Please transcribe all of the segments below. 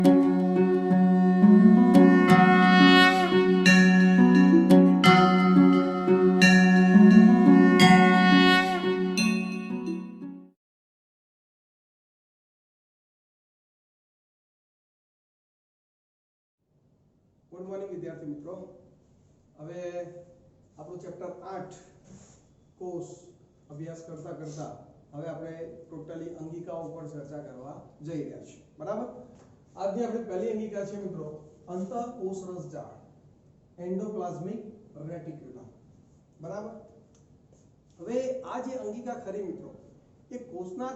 Good morning विद्यार्थी मित्रों। હવે આપણું ચેપ્ટર 8 કોષ અભ્યાસ કરતા કરતા હવે આપણે ટોટલી અંગિકાઓ પર ચર્ચા કરવા જઈ રહ્યા છીએ, બરાબર। આજની આપણી પહેલી અંગિકા છે મિત્રો અંતઃકોષરસજાળ, એન્ડોપ્લાઝમિક રેટિક્યુલમ, બરાબર। હવે આ જે અંગિકા ખરી મિત્રો એ કોષના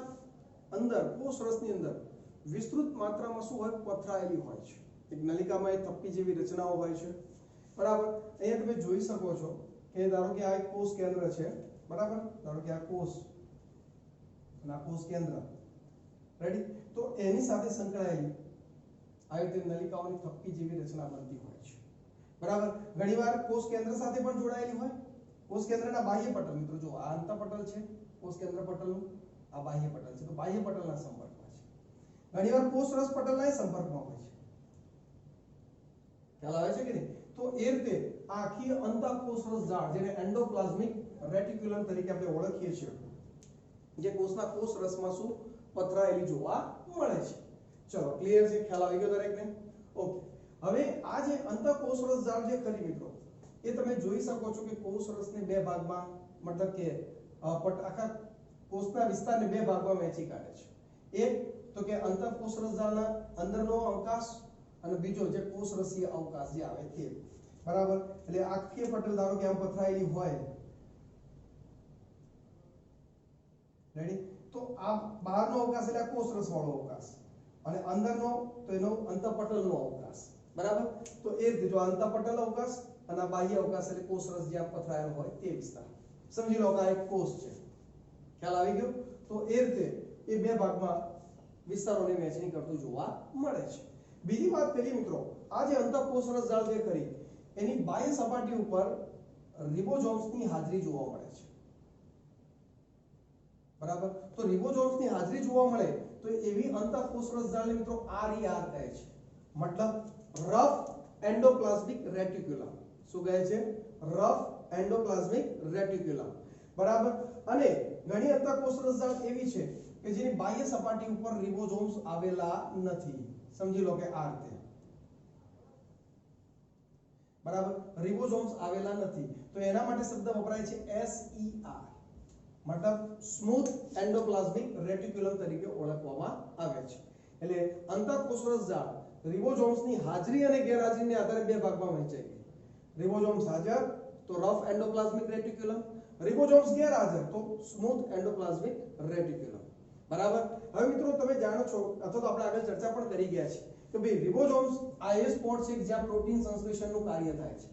અંદર, કોષરસની અંદર વિસ્તૃત માત્રામાં શું હોય, પથરાયેલી હોય છે। એક નલિકામાં એક થપ્પી જેવી રચનાઓ હોય છે, બરાબર। અહીંયા તમે જોઈ શકો છો કે ધારો કે આ એક કોષ કેન્દ્ર છે, બરાબર। ધારો કે આ કોષ અને આ કોષ કેન્દ્ર, રેડી। તો એની સાથે સંકળાયેલી આ રીતે નલિકાઓની થપ્પી જેવી રચના બનતી હોય છે, બરાબર। ઘણીવાર કોષ કેન્દ્ર સાથે પણ જોડાયેલી હોય। કોષ કેન્દ્રના બાહ્ય પટલ, મિત્રો જો આ અંતઃપટલ છે, કોષ કેન્દ્ર પટલનું આ બાહ્ય પટલ છે, તો બાહ્ય પટલના સંપર્કમાં છે। ઘણીવાર કોષરસ પટલના સંપર્કમાં હોય છે, ખ્યાલ આવે છે કે નહીં? તો એ રીતે આ આખી અંતઃકોષરસજાળ, જેને એન્ડોપ્લાઝમિક રેટિક્યુલમ તરીકે આપણે ઓળખીએ છીએ, જે કોષના કોષરસમાં શું પથરાયેલી જોવા મળે છે। ચલો ક્લિયર છે, ખ્યાલ આવી ગયો દરેકને? ઓકે। હવે આ જે અંતઃકોષરસજાળ જે ખરી મિત્રો એ તમે જોઈ શકો છો કે કોષરસને બે ભાગમાં, મતલબ કે આખા કોષના વિસ્તારને બે ભાગમાં વહેંચી કાઢે છે। એક તો કે અંતઃકોષરસજાળના અંદરનો અવકાશ અને બીજો જે કોષરસીય અવકાશ જે આવે તે, બરાબર। એટલે આખી પટલ ધારો કે આમ પથરાયેલી હોય, રેડી। તો આ બહારનો અવકાશ એટલે કોષરસ વાળો અવકાશ અને અંદરનો તો એનો અંતઃપટલનો અવકાશ, બરાબર। તો એ રીતે જો અંતઃપટલ અવકાશ અને બાહ્ય અવકાશ એટલે કોષરસ જ્યાં પથરાયેલો હોય તે વિસ્તાર, સમજી લો કે આ એક કોષ છે, ખ્યાલ આવી ગયો? તો એ રીતે એ બે ભાગમાં વિસ્તારોની વહેંચણી કરતું જોવા મળે છે। બીજી વાત કરીએ મિત્રો, આ જે અંતઃકોષરસજાળ જે ખરી એની બાહ્ય સપાટી ઉપર રિબોઝોમ્સની હાજરી જોવા મળે છે, બરાબર। તો રિબોઝોમ્સની હાજરી જોવા મળે તો એવી અંતઃકોષરસજાળને મિત્રો RER કહે છે, મતલબ રફ એન્ડોપ્લાઝમિક રેટિક્યુલમ। શું કહે છે? રફ એન્ડોપ્લાઝમિક રેટિક્યુલમ, બરાબર। અને ઘણી અંતઃકોષરસજાળ એવી છે કે જેની બાહ્ય સપાટી ઉપર રિબોઝોમ્સ આવેલા નથી, સમજી લો કે આ રીતે, બરાબર। રિબોઝોમ્સ આવેલા નથી તો એના માટે શબ્દ વપરાય છે SER, મતલબ સ્મૂથ એન્ડોપ્લાઝમિક રેટિક્યુલમ તરીકે ઓળખવામાં આવે છે। એટલે અંતઃકોષરસજાળ રિબોઝોમ્સની હાજરી અને ગેરહાજરીને આધારે બે ભાગમાં વહેંચાઈ ગઈ। રિબોઝોમ્સ હાજર તો રફ એન્ડોપ્લાઝમિક રેટિક્યુલમ, રિબોઝોમ્સ ગેરહાજર તો સ્મૂથ એન્ડોપ્લાઝમિક રેટિક્યુલમ, બરાબર। હવે મિત્રો તમે જાણો છો અથવા તો આપણે આગળ ચર્ચા પણ કરી ગયા છે કે ભાઈ રિબોઝોમ્સ આ એ સ્પોટ છે જ્યાં પ્રોટીન સંશ્લેષણનું કાર્ય થાય છે,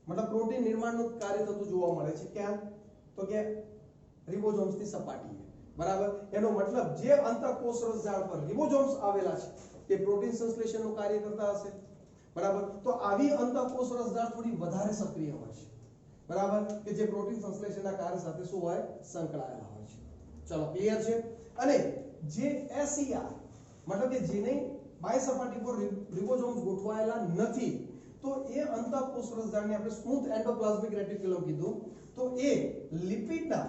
મતલબ પ્રોટીન નિર્માણનું કાર્ય થતું જોવા મળે છે। ક્યાં? તો કે રિબોઝોમ્સની સપાટીએ, બરાબર। એનો મતલબ જે અંતઃકોષરસજાળ પર રિબોઝોમ્સ આવેલા છે તે પ્રોટીન સંશ્લેષણનું કાર્ય કરતા હશે, બરાબર। તો આવી અંતઃકોષરસજાળ થોડી વધારે સક્રિય હોય છે, બરાબર, કે જે પ્રોટીન સંશ્લેષણના કાર્ય સાથે શું હોય, સંકળાયેલા હોય છે। ચલો ક્લિયર છે? અને જે SER મતલબ કે જેને બાહ્ય સપાટી પર રિબોઝોમ્સ ગોઠવાયેલા નથી તો એ અંતઃકોષરસજાળને આપણે સ્મૂથ એન્ડોપ્લાઝમિક રેટિક્યુલમ કીધું। તો એ લિપિડના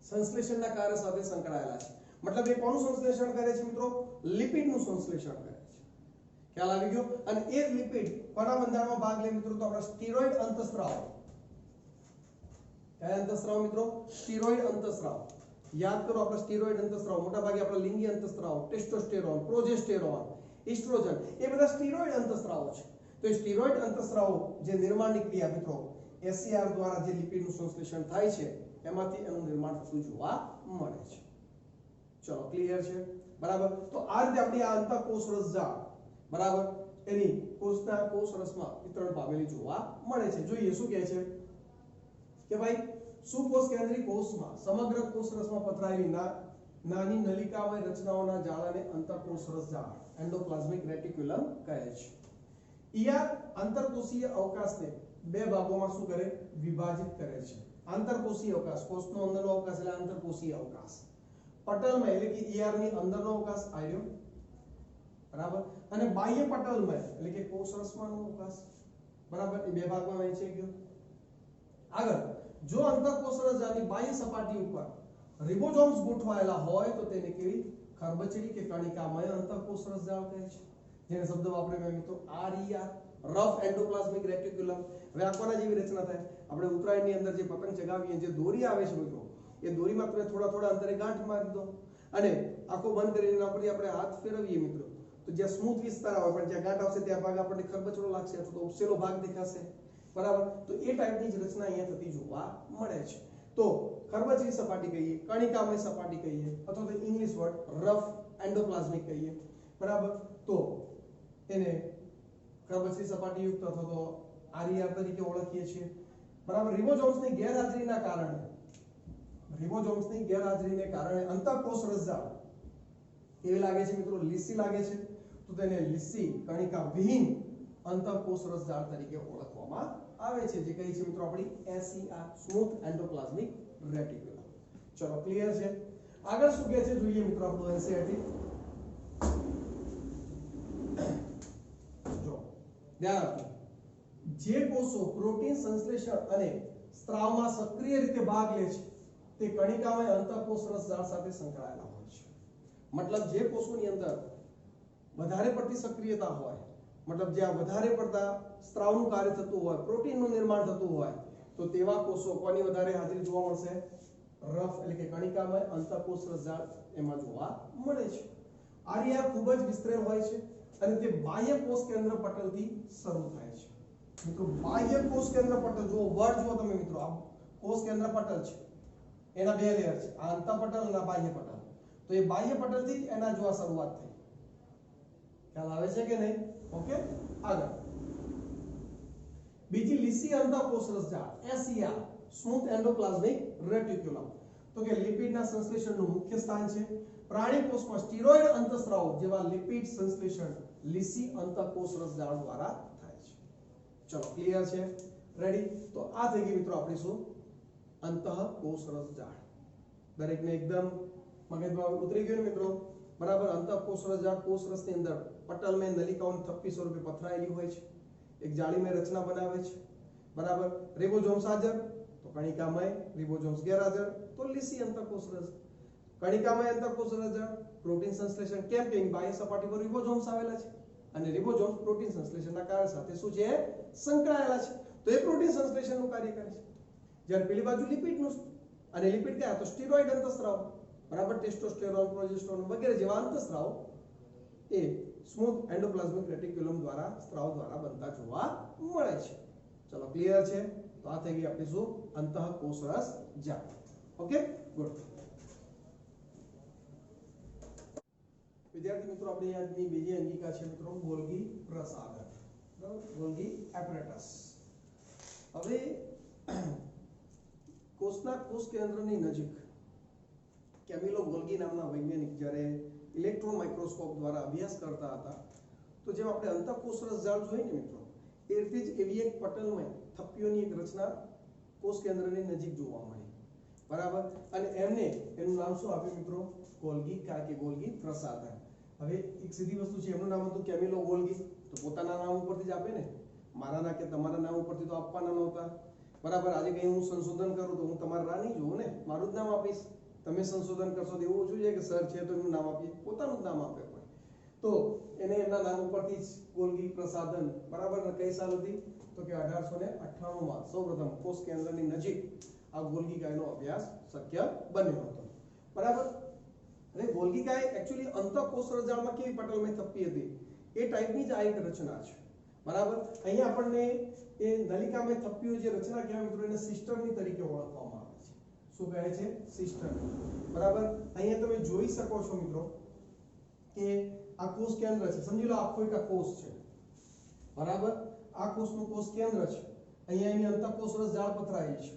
સંશ્લેષણના કાર્ય સાથે સંકળાયેલા છે, મતલબ એ કોનું સંશ્લેષણ કરે છે મિત્રો? લિપિડનું સંશ્લેષણ કરે છે, ખ્યાલ આવી ગયો? અને એ લિપિડ કોના બંધારણમાં ભાગ લે મિત્રો? તો આપણા સ્ટીરોઇડ અંતઃસ્ત્રાવ। કયા અંતઃસ્ત્રાવ મિત્રો? સ્ટીરોઇડ અંતઃસ્ત્રાવ। યાદ કરો આપણા સ્ટીરોઇડ અંતઃસ્ત્રાવ મોટા ભાગે આપણા લિંગી અંતઃસ્ત્રાવ, ટેસ્ટોસ્ટેરોન, પ્રોજેસ્ટેરોન, ઇસ્ટ્રોજન, એ બધા સ્ટીરોઇડ અંતઃસ્ત્રાવો છે। તો એ સ્ટીરોઇડ અંતઃસ્ત્રાવો જે નિર્માણની ક્રિયા મિત્રો SER દ્વારા જે લિપિડનું સંશ્લેષણ થાય છે એમાંથી એનું નિર્માણ થતું જોવા મળે છે। ચલો ક્લિયર છે, બરાબર। તો આ રીતે આપણી આ અંતઃકોષરસજાળ, બરાબર, એની કોષના કોષરસમાં વિતરણ પામેલી જોવા મળે છે। જોઈએ શું કહે છે કે ભાઈ સુકોષ કેન્દ્રી કોષમાં સમગ્ર કોષરસમાં પથરાયેલી નાની નલિકામય રચનાઓના જાળાને અંતઃકોષરસજાળ એન્ડોપ્લાઝમિક રેટિક્યુલમ કહે છે। ER આંતરકોષીય અવકાશને બે ભાગોમાં શું કરે? વિભાજિત કરે છે। આંતરકોષીય અવકાશ, કોષનો અંદરનો અવકાશ એટલે આંતરકોષીય અવકાશ। પટલમાં એટલે કે ER ની અંદરનો અવકાશ આવ્યો, બરાબર, અને બાહ્ય પટલમાં એટલે કે કોષરસમાંનો અવકાશ, બરાબર, એ બે ભાગમાં વહેંચાઈ ગયો. આગળ જો અંતઃકોષરસજાળની બાહ્ય સપાટી ઉપર રિબોઝોમ્સ ગોઠવાયેલા હોય તો તેને કેવી ખરબચડી કે કણિકામય અંતઃકોષરસજાળ કહે છે, જેને શબ્દ વાપરે મેં મિત્રો RER, રફ એન્ડોપ્લાઝમિક રેટિક્યુલમ. હવે આ કોના જેવી રચના થાય? આપણે ઉત્તરાયણની અંદર જે પતંગ ચગાવીએ જે દોરી આવે છે મિત્રો, એ દોરીમાં તમે થોડા થોડા અંતરે ગાંઠ મારી દો અને આખો બંધ કરીને એના પરથી આપણે હાથ ફેરવીએ મિત્રો, તો જ્યાં સ્મૂથ વિસ્તાર આવે પણ જ્યાં ગાંઠ આવશે ત્યાં ભાગ આપણને ખરબચડો લાગશે અથવા તો ઉપસેલો ભાગ દેખાશે, બરાબર. તો એ ટાઈપની જ રચના અહીંયા થતી જોવા મળે છે. તો ખરબચડી સપાટી કહીએ, કણિકામય સપાટી કહીએ, અથવા તો ઇંગ્લિશ વર્ડ રફ એન્ડોપ્લાઝમિક કહીએ, બરાબર. તો એને ખરબચડી સપાટી યુક્ત અથવા તો RER તરીકે ઓળખીએ છીએ, બરાબર. રિબોઝોમ્સની ગેરહાજરીને કારણે અંતઃકોષરસજાળ કેવી લાગે છે મિત્રો? લીસી લાગે છે. તો તેને લીસી કણિકા વિહીન અંતઃકોષરસજાળ તરીકે ઓળખવામાં આવે છે, જે કઈ છે મિત્રો આપણી SER, સ્મૂથ એન્ડોપ્લાઝમિક રેટિક્યુલમ. ચલો ક્લિયર છે. આગળ શું કહે છે જોઈએ મિત્રો આપણું NCERT. જો ધ્યાન આપો, જે કોષો પ્રોટીન સંશ્લેષણ અને સ્ત્રાવમાં સક્રિય રીતે ભાગ લે છે તે કણિકામય અંતઃકોષરસજાળ સાથે સંકળાયેલા હોય છે. મતલબ જે કોષોની અંદર વધારે પડતી સક્રિયતા હોય, મતલબ જ્યાં વધારે પડતા સ્ત્રાવનું કાર્ય થતું હોય, પ્રોટીનનું નિર્માણ થતું હોય, તો તેવા કોષો કોની વધારે હાજરી જોવા મળશે? રફ એટલે કે કણિકામય અંતઃકોષરસજાળ એમાં જોવા મળે છે. RER ખૂબ જ વિસ્તરેલ હોય છે અને તે બાહ્ય કોષ કેન્દ્ર પટલથી શરૂ થાય છે. મિત્રો બાહ્ય કોષ કેન્દ્ર પટલ જુઓ, વર્ડ જુઓ તમે મિત્રો, આ કોષ કેન્દ્ર પટલ છે, એના બે લેયર છે, આ અંતઃપટલ અને બાહ્ય પટલ. તો એ બાહ્ય પટલથી જ એના જો શરૂઆત થઈ. ખ્યાલ આવે છે કે નહીં? ઓકે. આગળ બીજી લીસી અંતઃકોષરસજાળ SER, સ્મૂથ એન્ડોપ્લાઝમિક રેટિક્યુલમ. તો કે લિપિડના સંશ્લેષણનું મુખ્ય સ્થાન છે. પ્રાણી કોષમાં સ્ટીરોઇડ અંતઃસ્રાવો જેવા લિપિડ સંશ્લેષણ લીસી અંતઃકોષરસજાળ દ્વારા થાય છે. ચલો ક્લિયર છે, રેડી? તો આ થઈ ગઈ મિત્રો આપણી શું અંતઃકોષરસજાળ. દરેકને એકદમ મગજમાં ઉતરી ગયું મિત્રો, બરાબર. અંતઃકોષરસજાળ કોષરસની અંદર પટલમાં નલિકાઓની થપ્પી સ્વરૂપે પથરાયેલી હોય છે, એક જાળીમય રચના બનાવે છે, બરાબર. રિબોઝોમ્સ હાજર તો કણિકામય, રિબોઝોમ્સ ગેરહાજર તો લીસી અંતઃકોષરસ. કણિકામય અંતઃકોષરસજાળ પ્રોટીન સંશ્લેષણ, કેમ કે બાહ્ય સપાટી પર રિબોઝોમ્સ આવેલા છે અને રિબોઝોમ્સ પ્રોટીન સંશ્લેષણના કાર્ય સાથે શું છે? સંકળાયેલા છે. તો એ પ્રોટીન સંશ્લેષણનું કાર્ય કરે છે. જ્યારે પેલી બાજુ લિપિડનું, અને લિપિડ કયા? તો સ્ટીરોઇડ અંતઃસ્રાવ, બરાબર. ટેસ્ટોસ્ટેરોન, પ્રોજેસ્ટેરોન વગેરે જેવા અંતઃસ્રાવ એ સ્મૂથ એન્ડોપ્લાઝમિક રેટિક્યુલમ દ્વારા સ્ત્રાવ દ્વારા બનતા જોવા મળે છે. ચલો ક્લિયર છે. તો આ થઈ ગઈ આપણી શું અંતઃકોષરસજાળ. Okay, good. વિદ્યાર્થી મિત્રો આપણી આજની બીજી અંગિકા છે મિત્રો ગોલ્ગી પ્રસાધન, બરાબર, ગોલ્ગી એપરેટસ. હવે કોષના કોષ કેન્દ્રની નજીક કેમિલો ગોલ્ગી નામના વૈજ્ઞાનિક જ્યારે ઇલેક્ટ્રોન માઇક્રોસ્કોપ દ્વારા અભ્યાસ કરતા હતા, તો જેમ આપણે અંતઃકોષરસજાળ જોઈએ ને મિત્રો, એ રીતે જ એવી એક પટલમાં થપ્પીઓની એક રચના કોષ કેન્દ્રની નજીક જોવા મળી, બરાબર. અને એનું નામ શું આપ્યું મિત્રો? ગોલ્ગી, કારણ કે ગોલ્ગી પ્રસાધન. હવે એક સીધી વસ્તુ છે, એમનું નામ હતું કેમિલો ગોલ્ગી, તો પોતાના નામ ઉપરથી જ આપે ને, મારા કે તમારા નામ ઉપરથી તો આપવાના નહોતા, બરાબર. આજે કઈ હું સંશોધન કરું તો હું તમારા રાની જોઉં ને, મારું જ નામ આપીશ. તમે સંશોધન કરશો તો એવું ઓછું છે કે સર છે તો એનું નામ આપીએ, પોતાનું જ નામ આપે કોઈ. તો એને એમના નામ ઉપરથી જ ગોલ્ગી પ્રસાધન, બરાબર. કઈ સાલ હતી? તો કે 1898માં સૌપ્રથમ કોષ કેન્દ્રની નજીક આ ગોલ્ગીકાયનો અભ્યાસ શક્ય બન્યો હતો, બરાબર. અને ગોલ્ગીકાય એકચ્યુઅલી અંતઃકોષરસજાળમાં કેવી પટલમાં થપ્પી હતી એ ટાઈપની જ આ એક રચના છે, બરાબર. અહીંયા આપણને એ નલિકામય થપ્પીઓ જે રચના કહેવાય મિત્રો, એને સિસ્ટરની તરીકે ઓળખવામાં આવે છે. શું કહે છે? સિસ્ટર, બરાબર. અહીંયા તમે જોઈ શકો છો મિત્રો કે આ કોષ કેન્દ્ર છે, સમજી લો આખો એક કોષ છે, બરાબર. આ કોષનું કોષ કેન્દ્ર છે, અહીંયા એની અંતઃકોષરસજાળ પથરાયેલી છે,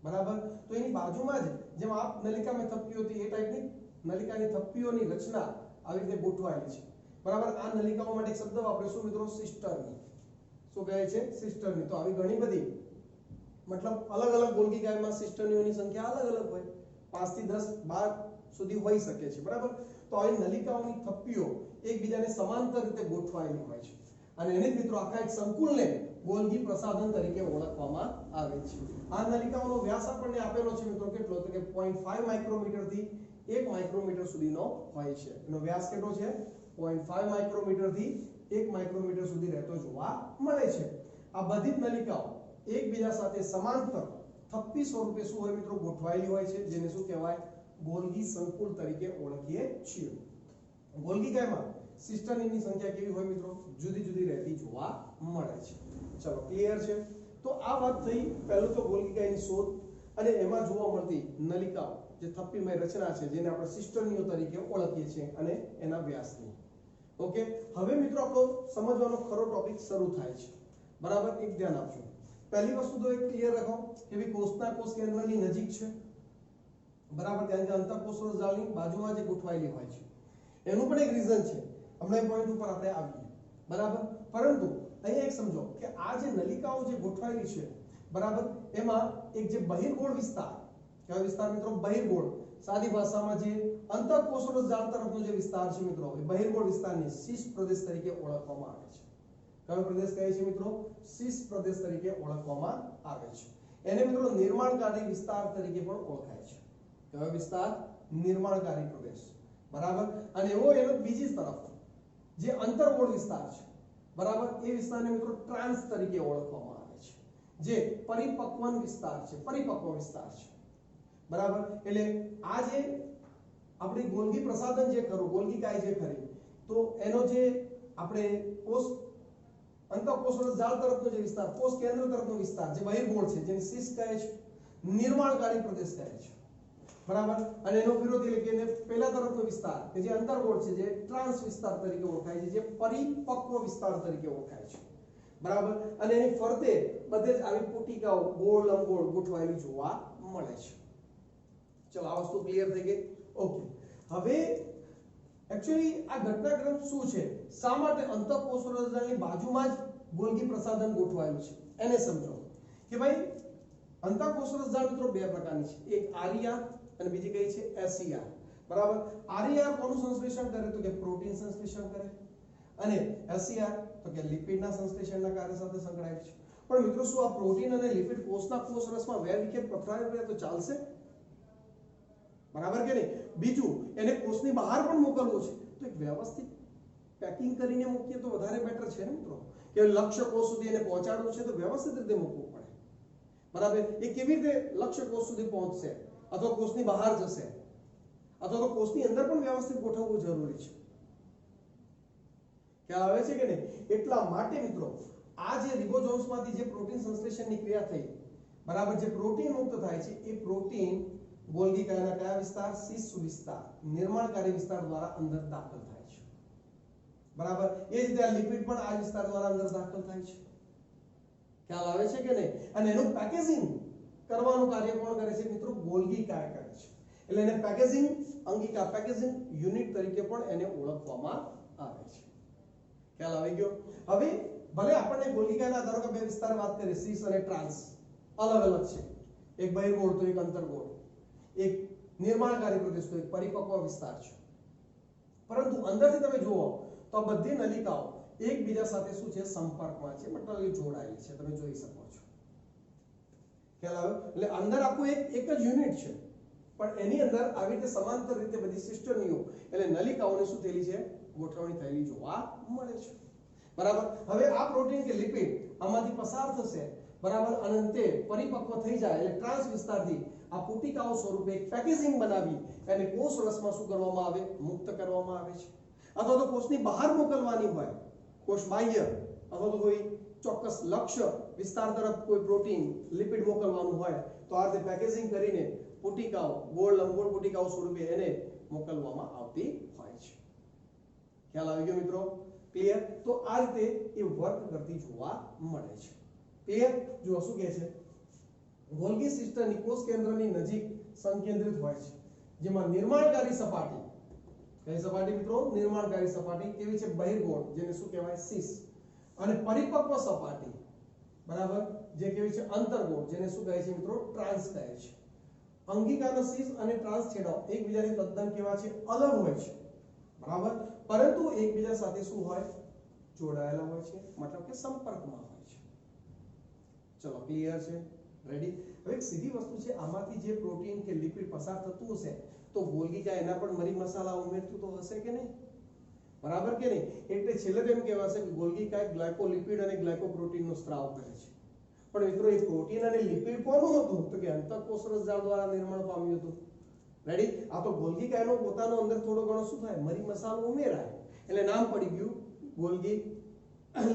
બરાબર. તો એની બાજુમાં જ જેમ આ નલિકામય થપ્પીઓ હતી એ ટાઈપની નલિકાની થપ્પીઓની રચના આવી રીતે ગોઠવાયેલી છે, બરાબર. આ નલિકાઓ માટે એક શબ્દ વાપરીશું મિત્રો, સિસ્ટરની. શું કહે છે? સિસ્ટરની. તો આવી ઘણી બધી, મતલબ અલગ અલગ ગોલ્ગીકાયમાં સિસ્ટર્નીઓની સંખ્યા અલગ અલગ હોય, 5 થી 10, 12 સુધી હોઈ શકે છે, બરાબર. તો આવી નલિકાઓની થપ્પીઓ એકબીજાને સમાંતર રીતે ગોઠવાયેલી હોય છે અને એને જ મિત્રો આખા એક સંકુલને ગોલ્ગી પ્રસાધન તરીકે ઓળખવામાં આવે છે. આ નલિકાઓનો વ્યાસ આપણને આપેલો છે મિત્રો, કેટલો તો કે 0.5 માઇક્રોમીટર થી 1 માઇક્રોમીટર સુધીનો હોય છે. એનો વ્યાસ કેટલો છે? 0.5 માઇક્રોમીટર થી 1 માઇક્રોમીટર સુધી રહેતો જોવા મળે છે. આ બધી જ નલિકાઓ એકબીજા સાથે સમાંતર થપ્પી સ્વરૂપે શું હોય મિત્રો? ગોઠવાયેલી હોય છે, જેને શું કહેવાય? ગોલ્ગી સંકુલ તરીકે ઓળખીએ છીએ. ગોલ્ગી કાયમાં સિસ્ટર્નની સંખ્યા કેવી હોય મિત્રો? જુદી જુદી રહેતી જોવા મળે છે. ચલો, ક્લિયર છે? તો આ વાત થઈ પહેલું તો ગોલ્ગી કાયની શોધ અને એમાં જોવા મળતી નલિકાઓ જે થપ્પીમય રચના છે, જેને આપણે સિસ્ટર્નીઓ તરીકે ઓળખીએ છીએ, અને એના વ્યાસની. ઓકે, હવે મિત્રો આપણો સમજવાનો ખરો ટોપિક શરૂ થાય છે, બરાબર. એક ધ્યાન આપજો. પહેલી વસ્તુ તો એક ક્લિયર રાખો કે ભાઈ કોષના કોષ કેન્દ્રની નજીક છે, બરાબર. ત્યાં જે અંતઃકોષરસ જાળની બાજુમાં જે ગોઠવાયેલી હોય છે, એનું પણ એક રીઝન છે. હમણાં પોઈન્ટ ઉપર આપણે આવીએ, બરાબર. પરંતુ અહીંયા એક સમજો કે આ જે નલિકાઓ જે ગોઠવાયેલી છે, બરાબર, એમાં એક જે બહિર્ગોળ વિસ્તાર, કયો વિસ્તાર મિત્રો? બહિર્ગોળ. સાદી ભાષામાં જે અંતઃકોષરસ જાળ તરફનો જે વિસ્તાર છે મિત્રો, એ બહિર્ગોળ વિસ્તારને શીશ પ્રદેશ તરીકે ઓળખવામાં આવે છે. કયો પ્રદેશ કહે છે મિત્રો? શીશ પ્રદેશ તરીકે ઓળખવામાં આવે છે. એને મિત્રો નિર્માણકારી વિસ્તાર તરીકે પણ ઓળખાય છે. કયો વિસ્તાર? નિર્માણકારી પ્રદેશ, બરાબર. અને એવો એનો બીજી તરફ જે અંતર્ગોળ વિસ્તાર છે, બરાબર, એ વિસ્તારને મિત્રો ટ્રાન્સ તરીકે ઓળખવામાં આવે છે, જે પરિપક્વન વિસ્તાર છે, પરિપક્વ વિસ્તાર છે, બરાબર. એટલે આ જે આપણી ગોલ્ગી પ્રસાધન જે ખરું, ગોલ્ગી કાય જે ખરી, તો એનો જે આપણે કોષ અંતઃકોષરસ જાળ તરફનો જે વિસ્તાર, કોષ કેન્દ્ર તરફનો વિસ્તાર જે બહિર્ગોળ છે, જેને શીશ કહે છે, નિર્માણકારી પ્રદેશ કહે છે, બરાબર. અને એનો વિરોધી એટલે કે એને પહેલા તરફનો વિસ્તાર કે જે અંતર્ગોળ છે, જે ટ્રાન્સ વિસ્તાર તરીકે ઓળખાય છે, જે પરિપક્વ વિસ્તાર તરીકે ઓળખાય છે, બરાબર. અને એની ફરતે બધે જ આવી પુટિકાઓ ગોળ લંબગોળ ગોઠવાયેલી જોવા મળે છે. ચલો, આ વસ્તુ ક્લિયર થઈ ગઈ. ઓકે, હવે એક્ચ્યુઅલી આ ઘટનાક્રમ શું છે? શા માટે અંતઃકોષરસ જાળની બાજુમાં જ ગોલ્ગી પ્રસાધન ગોઠવાયેલું છે, એને સમજો. કે ભાઈ અંતઃકોષરસ જાળ મિત્રો બે પ્રકારની છે, એક આરઈઆર અને બીજી કઈ છે? એસઈઆર, બરાબર. આરઈઆર કોનું સંશ્લેષણ કરે? તો કે પ્રોટીન સંશ્લેષણ કરે, અને એસઈઆર તો કે લિપિડના સંશ્લેષણના કાર્ય સાથે સંકળાયેલ છે. પણ મિત્રો શું આ પ્રોટીન અને લિપિડ કોષના કોષરસમાં વેરવિખેર પથરાયેલા રહે તો ચાલશે? બરાબર કે નહીં? બીજું, એને કોષની બહાર પણ મોકલવું છે તો એક વ્યવસ્થિત પેકિંગ કરીને મૂકીએ તો વધારે બેટર છે ને મિત્રો. કે લક્ષ્ય કોષ સુધી એને પહોંચાડવું છે તો વ્યવસ્થિત રીતે મૂકવું પડે, બરાબર. એ કેવી રીતે લક્ષ્ય કોષ સુધી પહોંચશે? અથવા કોષની બહાર જશે, અથવા તો કોષની અંદર પણ વ્યવસ્થિત ગોઠવવું જરૂરી છે. ખ્યાલ આવે છે કે નહીં? એટલા માટે મિત્રો આ જે રિબોઝોમ્સમાંથી જે પ્રોટીન સંશ્લેષણની ક્રિયા થઈ, બરાબર, જે પ્રોટીન મુક્ત થાય છે, એ પ્રોટીન ગોલ્ગી કાયના કયા વિસ્તાર? શીશ વિસ્તાર, નિર્માણકારી વિસ્તાર દ્વારા અંદર દાખલ થાય છે, બરાબર. એ જ રીતે લિપિડ પણ આ વિસ્તાર દ્વારા અંદર દાખલ થાય છે. ખ્યાલ આવે છે કે નહીં? અને એનું પેકેજિંગ કરવાનું કાર્ય કોણ કરે છે મિત્રો? ગોલ્ગી કાય કરે છે. એટલે એને પેકેજિંગ અંગિકા, પેકેજિંગ યુનિટ તરીકે પણ એને ઓળખવામાં આવે છે. ખ્યાલ આવી ગયો? હવે ભલે આપણને ગોલ્ગી કાયના ધારો કે બે વિસ્તાર વાત કરીએ, શીશ અને ટ્રાન્સ, અલગ અલગ છે. એક બહિર્ગોળ તો એક અંતર્ગોળ, એક નિર્માણકારી પ્રદેશ તો એક પરિપક્વ વિસ્તાર છે. પરંતુ અંદરથી તમે જુઓ તો આ બધી નલિકાઓ એકબીજા સાથે શું છે? સંપર્કમાં છે, મતલબ એ જોડાયેલી છે. તમે જોઈ શકો છો. ખ્યાલ આવ્યો? એટલે અંદર આખું એક જ યુનિટ છે, પણ એની અંદર આવી રીતે સમાંતર રીતે બધી સિસ્ટર્નીઓ એટલે નલિકાઓની શું થયેલી છે? ગોઠવણી થયેલી જોવા મળે છે, બરાબર. હવે આ પ્રોટીન કે લિપિડ આમાંથી પસાર થશે, બરાબર, અને તે પરિપક્વ થઈ જાય એટલે ટ્રાન્સ વિસ્તારથી આ પુટિકાઓ સ્વરૂપે એક પેકેજિંગ બનાવી અને કોષ રસમાં શું કરવામાં આવે? મુક્ત કરવામાં આવે છે. અથવા તો કોષની બહાર મોકલવાની હોય, કોષ બાહ્ય અથવા તો કોઈ ચોક્કસ લક્ષ્ય વિસ્તાર તરફ કોઈ પ્રોટીન લિપિડ મોકલવાનું હોય તો આ રીતે પેકેજિંગ કરીને પુટિકાઓ ગોળ લંબગોળ પુટિકાઓ સ્વરૂપે એને મોકલવામાં આવતી હોય છે. ખ્યાલ આવી ગયો મિત્રો? ક્લિયર? તો આ રીતે એ વર્ક કરતી જોવા મળે છે. ક્લિયર? જો શું કહે છે? ગોલ્ગી સિસ્ટમની કોષ કેન્દ્રની નજીક સંકેન્દ્રિત હોય છે, જેમાં નિર્માણકારી સપાટી, કઈ સપાટી મિત્રો? નિર્માણકારી સપાટી કેવી છે? બહિર્ગોળ, જેને શું કહેવાય? શીશ. અને પરિપક્વ સપાટી, બરાબર, જે કેવી છે? અંતર્ગોળ, જેને શું કહે છે મિત્રો? ટ્રાન્સ કહે છે. અંગિકાનો સીસ અને ટ્રાન્સ છેડાઓ એકબીજાની તદ્દન કેવા છે, અલગ હોય છે, બરાબર, પરંતુ એકબીજા સાથે શું હોય, જોડાયેલા હોય છે, મતલબ કે સંપર્કમાં હોય છે. ચલો ક્લિયર છે, રેડી. હવે એક સીધી વસ્તુ છે, આમાંથી જે પ્રોટીન કે લિપિડ પસાર થતું હશે તો ગોલ્ગી કાય એના પર મરી મસાલા ઉમેરતું તો હશે કે નહીં, બરાબર કે નહીં. એટલે છેલ્લે એમ કહેવાશે કે ગોલ્ગી કાય ગ્લાયકોલિપિડ અને ગ્લાયકોપ્રોટીનનો સ્ત્રાવ કરે છે. પણ મિત્રો એ પ્રોટીન અને લિપિડ કોનું હતું, તો કે અંતઃકોષરસ જાળ દ્વારા નિર્માણ પામ્યું હતું. રેડી. આ તો ગોલ્ગી કાયનો પોતાનો અંદર થોડો ઘણો શું થાય, મરી મસાલો ઉમેરાય એટલે નામ પડી ગયું ગોલ્ગી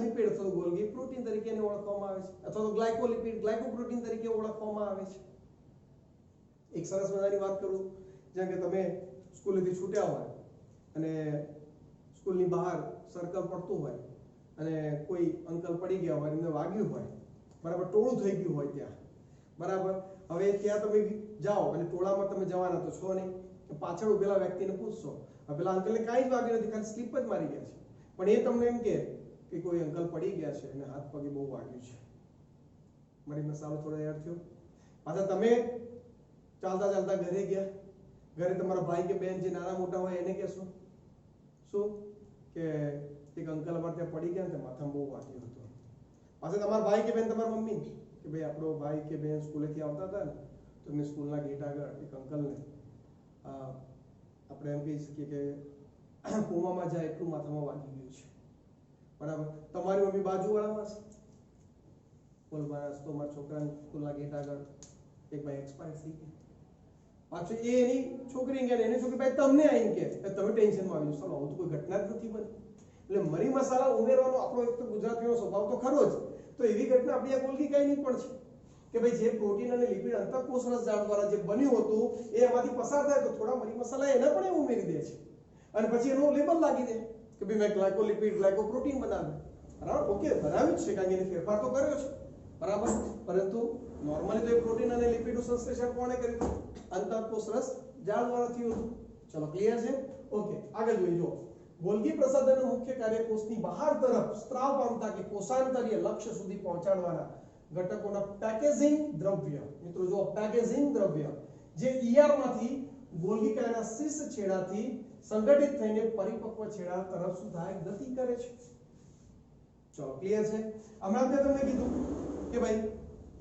લિપિડ અથવા ગોલ્ગી પ્રોટીન તરીકે એને ઓળખવામાં આવે છે, અથવા તો ગ્લાયકોલિપિડ ગ્લાયકોપ્રોટીન તરીકે ઓળખવામાં આવે છે. એક સરસ મજાની વાત કરું, જેમ કે તમે સ્કૂલેથી છૂટ્યા હોય અને સ્કૂલની બહાર સર્કલ પડતું હોય અને કોઈ અંકલ પડી ગયા હોય, એમને વાગ્યું હોય, બરાબર, ટોળું થઈ ગયું હોય ત્યાં, બરાબર. હવે ત્યાં તમે જાઓ અને ટોળામાં તમે જવાના તો છો નહીં, પાછળ ઉભેલા વ્યક્તિને પૂછશો, પેલા અંકલને કાંઈ જ વાગ્યું નથી, ખાલી સ્લીપ જ મારી ગયા છે, પણ એ તમને એમ કે કોઈ અંકલ પડી ગયા છે અને હાથ પગે બહુ વાગ્યું છે, મરી મસાલો થોડો એડ થયો. પાછા તમે ચાલતા ચાલતા ઘરે ગયા, ઘરે તમારા ભાઈ કે બહેન જે નાના મોટા હોય એને કહેશો શું કે એક અંકલ અમારે ત્યાં પડી ગયા ને માથામાં બહુ વાગ્યું હતું. પાછા તમારા ભાઈ કે બહેન તમારા મમ્મી કે ભાઈ આપણો ભાઈ કે બહેન સ્કૂલેથી આવતા હતા ને તો એમને સ્કૂલના ગેટ આગળ એક અંકલને આપણે એમ કહી શકીએ કે કોમામાં જાય એટલું માથામાં વાગી ગયું છે, બરાબર. તમારી મમ્મી બાજુવાળામાં છે, બોલ મારા તો મારા છોકરાને સ્કૂલના ગેટ આગળ એક ભાઈ એક્સપાયર થઈ ગયા. પાછું એ એની છોકરી કે એની છોકરી ભાઈ તમને આવીને કે તમે ટેન્શનમાં આવી જશો, આવું તો કોઈ ઘટના જ નથી બની. એટલે મરી મસાલા ઉમેરવાનો આપણો એક તો ગુજરાતીનો સ્વભાવ તો ખરો જ. તો એવી ઘટના આપણી આ ગોલ્ગી કાયની પણ છે કે ભાઈ જે પ્રોટીન અને લિપિડ અંતઃકોષરસ જાળ દ્વારા જે બન્યું હતું એ એમાંથી પસાર થાય તો થોડા મરી મસાલા એને પણ એ ઉમેરી દે છે અને પછી એનો લેબલ લાગી દે કે ભાઈ મેં ગ્લાયકોલિપિડ ગ્લાયકોપ્રોટીન બનાવ્યું, બરાબર. ઓકે, બનાવ્યું જ છે કારણ કે એને ફેરફાર તો કર્યો છે, બરાબર, પરંતુ નોર્મલી તો એ પ્રોટીન અને લિપિડનું સંશ્લેષણ કોણે કર્યું, અંતઃકોષરસ જાળ દ્વારા થયું હતું. ચલો ક્લિયર છે, ઓકે. આગળ જોઈએ. જો ગોલ્ગી પ્રસાધનનું મુખ્ય કાર્ય કોષની બહાર તરફ સ્ત્રાવ પામતા કે કોષાંતરીય લક્ષ્ય સુધી પહોંચાડવાના ઘટકોના પેકેજિંગ દ્રવ્ય, મિત્રો જો પેકેજિંગ દ્રવ્ય જે ઈઆરમાંથી ગોલ્ગી કાયના શીર્ષ છેડાથી સંગઠિત થઈને પરિપક્વ છેડા તરફ શું થાય, ગતિ કરે છે. ચલો ક્લિયર છે. હમણાં મેં તમને કીધું કે ભાઈ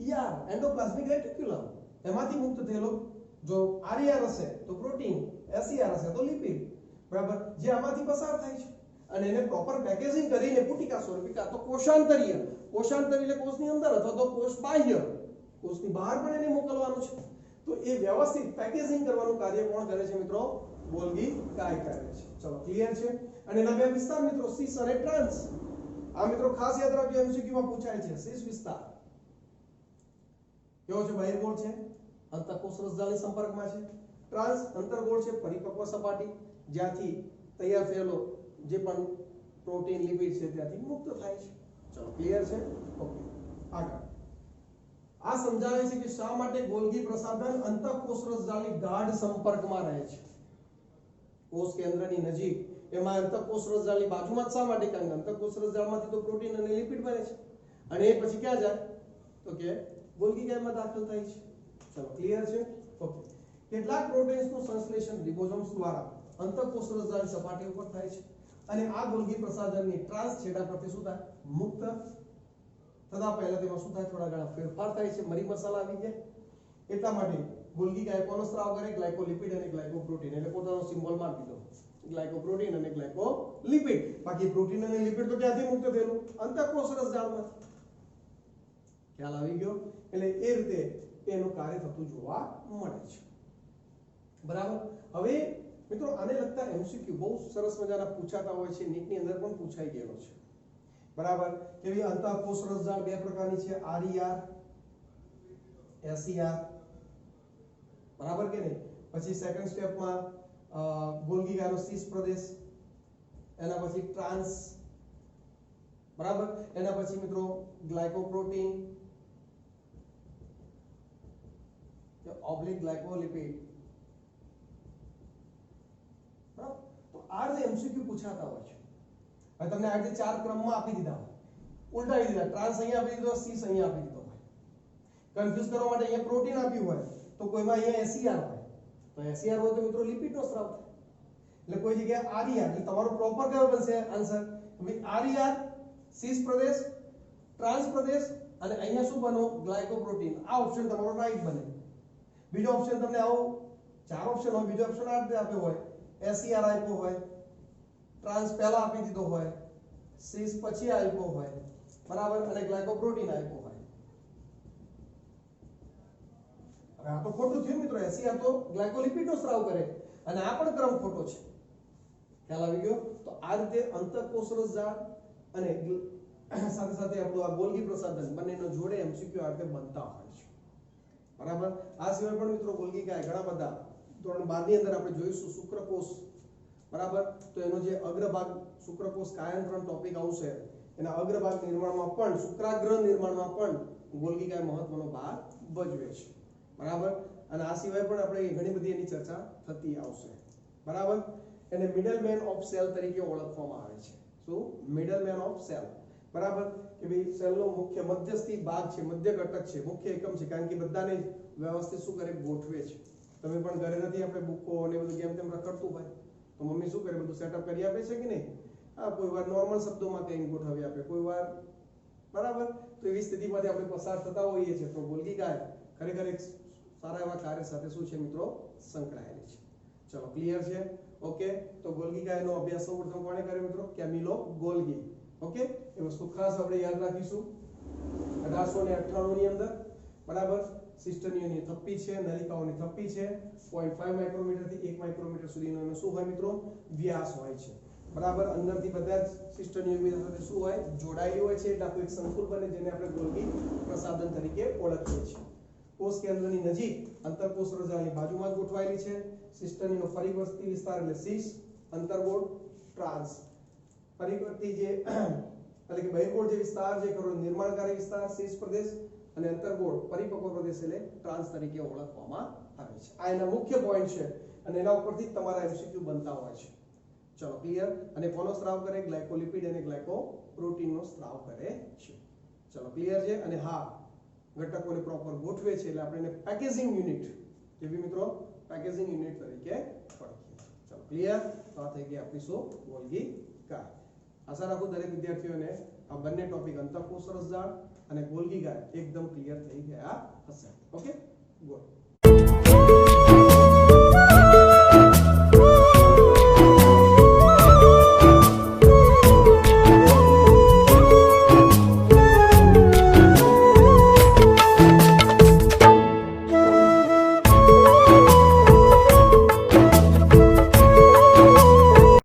ઈઆર એન્ડોપ્લાઝમિક રેટિક્યુલમ એમાંથી મુક્ત થયેલો જો આરઈઆર હશે તો પ્રોટીન, એસઈઆર હશે તો લિપિડ, બરાબર, જે આમાંથી પસાર થાય છે અને એને પ્રોપર પેકેજિંગ કરીને પુટિકા સ્વરૂપે તો કોષાંતરીય એટલે કોષની અંદર અથવા તો કોષ બાહ્ય, કોષની બહાર પણ એને મોકલવાનું છે. તો એ વ્યવસ્થિત પેકેજિંગ કરવાનું કાર્ય કોણ કરે છે મિત્રો, ગોલ્ગી કાય કરે છે. ચલો ક્લિયર છે. અને એના બે વિસ્તાર મિત્રો સીસ અને ટ્રાન્સ. આ મિત્રો ખાસ યાદ રાખજો, એમસીક્યુ માં પૂછાય છે. સીસ વિસ્તાર કેવો છે, બહિર્ગોળ છે, અંતઃકોષરસ જાળની સંપર્કમાં છે. ટ્રાન્સ અંતર્ગોળ છે, પરિપક્વ સપાટી જ્યાંથી તૈયાર થયેલો જે પણ પ્રોટીન લિપિડ છે ત્યાંથી મુક્ત થાય છે. ચલો ક્લિયર છે, ઓકે. આગળ આ સમજાવે છે કે શા માટે ગોલ્ગી પ્રસાધન અંતઃકોષરસ જાળની ગાઢ સંપર્કમાં રહે છે. કોષ કેન્દ્રની નજીક એમાં અંતઃકોષરસ જાળની બાજુમાં શા માટે, કારણ કે અંતઃકોષરસ જાળમાંથી તો પ્રોટીન અને લિપિડ બને છે અને એ પછી ક્યાં જાય તો કે ગોલ્ગી કાયમાં દાખલ થાય છે. ચલો ક્લિયર છે, ઓકે. કેટલાક પ્રોટીન્સનું સંશ્લેષણ રિબોસોમ્સ દ્વારા અંતઃકોષરસ જાળની સપાટી ઉપર થાય છે અને આ ગોલ્ગી પ્રસાધનની ટ્રાન્સ છેડા પરથી શું થાય, મુક્ત થતા પહેલા તેમાં શું થાય, થોડા ઘણા ફેરફાર થાય છે, મરી મસાલા આવી જાય. એટલા માટે ગોલ્ગી કાય કોનો સ્ત્રાવ કરે, ગ્લાયકોલિપિડ અને ગ્લાયકોપ્રોટીન, એટલે પોતાનો સિમ્બોલ માર્ક દીધો, ગ્લાયકોપ્રોટીન અને ગ્લાયકોલિપિડ. બાકી પ્રોટીન અને લિપિડ તો ક્યાંથી મુક્ત થયેલું, અંતઃકોષરસ જાળમાંથી. ખ્યાલ આવી ગયો. એટલે એ રીતે એનું કાર્ય થતું જોવા મળે છે, બરાબર. હવે મિત્રો આને લગતા એમસીક્યુ બહુ સરસ મજાના પૂછાતા હોય છે, નીટની અંદર પણ પૂછાઈ ગયેલો છે, બરાબર. કેવી અંતઃકોષરસ જાળ બે પ્રકારની છે, આરઈઆર, એસઈઆર, બરાબર કે નહીં. પછી સેકન્ડ સ્ટેપમાં ગોલ્ગી કાયનો શીર્ષ પ્રદેશ, એના પછી ટ્રાન્સ, બરાબર. એના પછી મિત્રો ગ્લાયકોપ્રોટીન, ઓબ્લિક ગ્લાયકોલિપિડ, બરાબર. તો આ રીતે એમસીક્યુ પૂછાતા હોય છે. હવે તમને આ રીતે ચાર ક્રમમાં આપી દીધા હોય, ઉલટાવી દીધા, ટ્રાન્સ અહીંયા આપી દીધો, શીર્ષ અહીંયા આપી દીધો હોય. કન્ફ્યુઝ કરવા માટે અહીંયા પ્રોટીન આપ્યું હોય તો તો કોઈમાં અહીંયા એસીઆર હોય તો એસીઆર હોય તો મિત્રો લિપિડનો સ્રાવ થાય એટલે કોઈ જગ્યાએ આરઈઆર એટલે તમારો પ્રોપર કયો બનશે આન્સર ભાઈ આરઈઆર સીસ પ્રદેશ ટ્રાન્સ પ્રદેશ અને અહીંયા શું બનો ગ્લાયકોપ્રોટીન આ ઓપ્શન તમારો રાઈટ બને બીજો ઓપ્શન તમને આવો ચાર ઓપ્શન હોય બીજો ઓપ્શન આ રીતે આપ્યો હોય એસીઆર આપ્યો હોય ટ્રાન્સ પહેલા આપી દીધો હોય સીસ પછી આપ્યો હોય બરાબર અને ગ્લાયકોપ્રોટીન આપ્યો હોય હવે આ તો ખોટું થયું મિત્રો એસીઆર તો ગ્લાયકોલિપિડનો સ્રાવ કરે અને આ પણ ક્રમ ખોટો છે ખ્યાલ આવી ગયો તો આ રીતે અંતઃકોષરસ જાળ અને સાથે સાથે આપણું આ ગોલ્ગી પ્રસાધન બંનેનો જોડે એમસીક્યુ આ રીતે બનતા હોય છે બરાબર આ સિવાય પણ મિત્રો ગોલ્ગી કાય ઘણા બધા ધોરણ 12 ની અંદર આપણે જોઈશું શુક્રકોષ બરાબર તો એનો જે અગ્રભાગ શુક્રકોષ કાયાંતરણ ટોપિક આવશે એના અગ્રભાગ નિર્માણમાં પણ શુક્રાગ્ર નિર્માણમાં પણ ગોલ્ગી કાય મહત્વનો ભાગ ભજવે છે બરાબર અને આ સિવાય પણ આપણે ઘણી બધી એની ચર્ચા થતી આવશે બરાબર એને મિડલમેન ઓફ સેલ તરીકે ઓળખવામાં આવે છે શું મિડલમેન ઓફ સેલ બરાબર કે ભાઈ સેલનો મુખ્ય મધ્યસ્થી ભાગ છે મધ્ય ઘટક છે મુખ્ય એકમ છે કારણ કે બધાને વ્યવસ્થિત શું કરે ગોઠવે છે તમે પણ ઘરે નથી આપણે બુકો અને બધું કેમ તેમ રખડતું હોય તો મમ્મી શું કરે બધું સેટઅપ કરી આપે છે કે નહીં આ કોઈ વાર નોર્મલ શબ્દોમાં કંઈ ગોઠવી આપે કોઈ વાર બરાબર તો એવી સ્થિતિમાંથી આપણે પસાર થતા હોઈએ છીએ તો ગોલ્ગી કાય ખરેખર એક સારા એવા કાર્ય સાથે શું છે મિત્રો સંકળાયેલી છે ચલો ક્લિયર છે ઓકે તો ગોલ્ગી કાયનો અભ્યાસ સૌપ્રથમ કોણે કર્યો મિત્રો કેમિલો ગોલ્ગી ઓકે એ વસ્તુ ખાસ આપણે યાદ રાખીશું 1898 ની અંદર બરાબર સિસ્ટનીઓની થપ્પી છે નલિકાઓની થપ્પી છે 0.5 માઇક્રોમીટર થી 1 માઇક્રોમીટર સુધીનો એનો શું હોય મિત્રો વ્યાસ હોય છે બરાબર અંદરથી બધા જ સિસ્ટનીઓ સાથે શું હોય જોડાયેલી હોય છે એટલે આખું એક સંકુલ બને જેને આપણે ગોલ્ગી પ્રસાધન તરીકે ઓળખીએ છીએ કોષ કેન્દ્રની નજીક અંતરકોષ રજાની બાજુમાં જ ગોઠવાયેલી છે સિસ્ટનીનો પરિવર્તી વિસ્તાર એટલે સીસ અંતર્ગોળ ટ્રાન્સ પરિવર્તી જે એટલે કે બહિર્ગોળ જે વિસ્તાર જે ખરો નિર્માણકારી વિસ્તાર સીસ પ્રદેશ અને અંતર્ગોળ પરિપક્વ પ્રદેશ એટલે ટ્રાન્સ તરીકે ઓળખવામાં આવે છે આ એના મુખ્ય પોઈન્ટ છે અને એના ઉપરથી તમારા એમસીક્યુ બનતા હોય છે ચલો ક્લિયર અને કોનો સ્ત્રાવ કરે ગ્લાયકોલિપિડ અને ગ્લાયકોપ્રોટીનનો સ્ત્રાવ કરે છે ચલો ક્લિયર છે અને હા ઘટકોને પ્રોપર ગોઠવે છે એટલે આપણે એને પેકેજિંગ યુનિટ જેવી મિત્રો પેકેજિંગ યુનિટ તરીકે ઓળખીએ ચલો ક્લિયર તો આ થઈ ગઈ આપણી શું ગોલ્ગી કાય આશા રાખું દરેક વિદ્યાર્થીઓને આ બંને ટોપિક અંતઃકોષરસ જાળ અને ગોલ્ગી કાય એકદમ ક્લિયર થઈ ગયા હશે ઓકે ગુડ